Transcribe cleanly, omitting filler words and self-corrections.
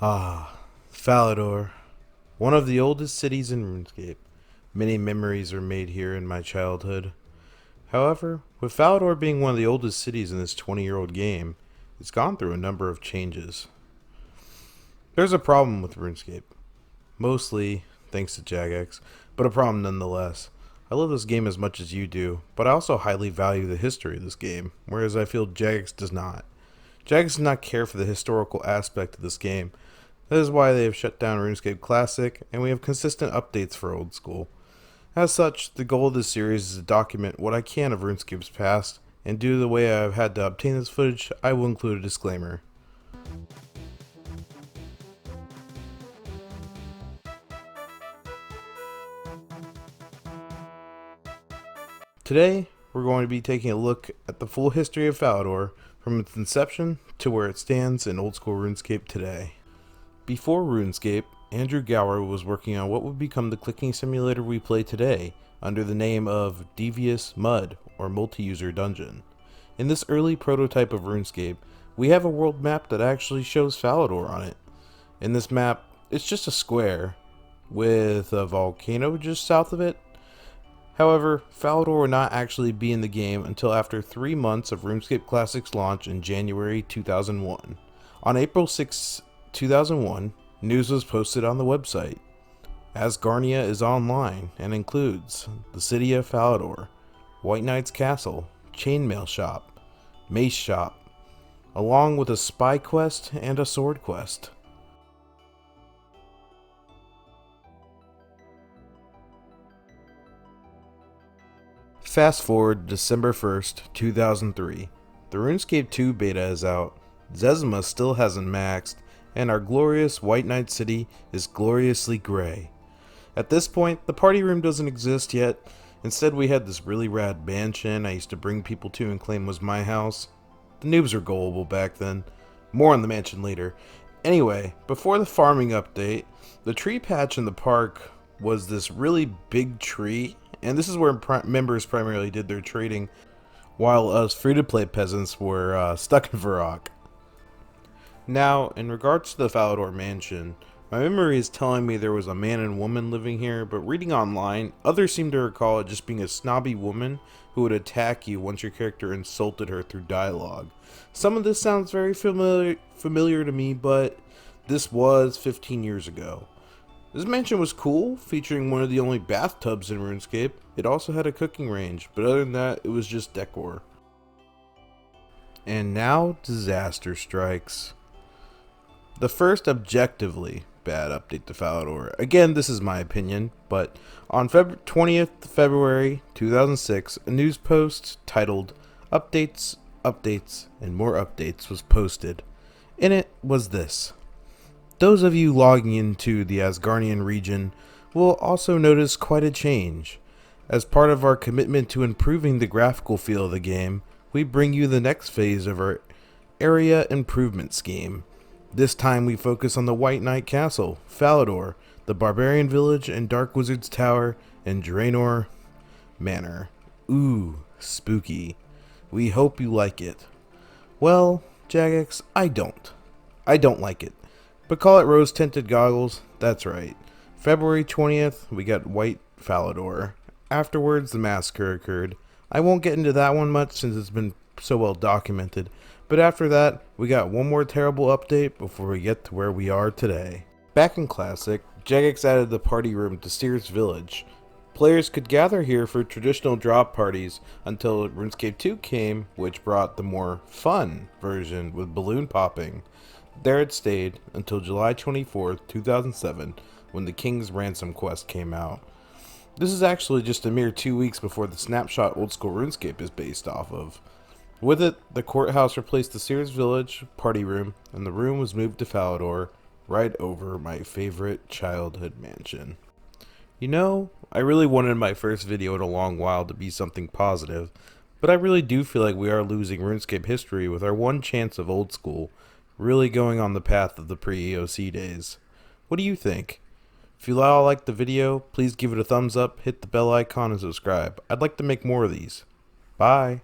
Falador, one of the oldest cities in RuneScape. Many memories are made here in my childhood. However, with Falador being one of the oldest cities in this 20-year-old game, it's gone through a number of changes. There's a problem with RuneScape, mostly thanks to Jagex, but a problem nonetheless. I love this game as much as you do, but I also highly value the history of this game, whereas I feel Jagex does not. Jagex does not care for the historical aspect of this game. That is why they have shut down RuneScape Classic, and we have consistent updates for Old School. As such, the goal of this series is to document what I can of RuneScape's past, and due to the way I have had to obtain this footage, I will include a disclaimer. Today, we're going to be taking a look at the full history of Falador, from its inception to where it stands in Old School RuneScape today. Before RuneScape, Andrew Gower was working on what would become the clicking simulator we play today under the name of Devious Mud or Multi-User Dungeon. In this early prototype of RuneScape, we have a world map that actually shows Falador on it. In this map, it's just a square with a volcano just south of it. However, Falador will not actually be in the game until after 3 months of RuneScape Classic's launch in January 2001. On April 6, 2001, news was posted on the website. Asgarnia is online and includes the city of Falador, White Knight's Castle, Chainmail Shop, Mace Shop, along with a spy quest and a sword quest. Fast forward to December 1st, 2003. The RuneScape 2 beta is out, Zezima still hasn't maxed, and our glorious White Knight city is gloriously gray. At this point, the party room doesn't exist yet. Instead, we had this really rad mansion I used to bring people to and claim was my house. The noobs were gullible back then. More on the mansion later. Anyway, before the farming update, the tree patch in the park was this really big tree, and this is where members primarily did their trading, while us free-to-play peasants were stuck in Varrock. Now, in regards to the Falador mansion, my memory is telling me there was a man and woman living here, but reading online, others seem to recall it just being a snobby woman who would attack you once your character insulted her through dialogue. Some of this sounds very familiar to me, but this was 15 years ago. This mansion was cool, featuring one of the only bathtubs in RuneScape. It also had a cooking range, but other than that, it was just decor. And now, disaster strikes. The first objectively bad update to Falador. Again, this is my opinion, but on 20th February 2006, a news post titled Updates, Updates, and More Updates was posted. In it was this. Those of you logging into the Asgarnian region will also notice quite a change. As part of our commitment to improving the graphical feel of the game, we bring you the next phase of our area improvement scheme. This time we focus on the White Knight Castle, Falador, the Barbarian Village and Dark Wizard's Tower, and Draenor Manor. Ooh, spooky. We hope you like it. Well, Jagex, I don't. I don't like it. But call it rose-tinted goggles, that's right. February 20th, we got White Falador. Afterwards, the massacre occurred. I won't get into that one much since it's been so well documented. But after that, we got one more terrible update before we get to where we are today. Back in Classic, Jagex added the party room to Sears Village. Players could gather here for traditional drop parties until RuneScape 2 came, which brought the more fun version with balloon popping. There it stayed until July 24th, 2007, when the King's Ransom quest came out. This is actually just a mere 2 weeks before the snapshot Old School RuneScape is based off of. With it, the courthouse replaced the Sears Village party room, and the room was moved to Falador, right over my favorite childhood mansion. You know, I really wanted my first video in a long while to be something positive, but I really do feel like we are losing RuneScape history with our one chance of Old School, really going on the path of the pre-EOC days. What do you think? If you all liked the video, please give it a thumbs up, hit the bell icon, and subscribe. I'd like to make more of these. Bye!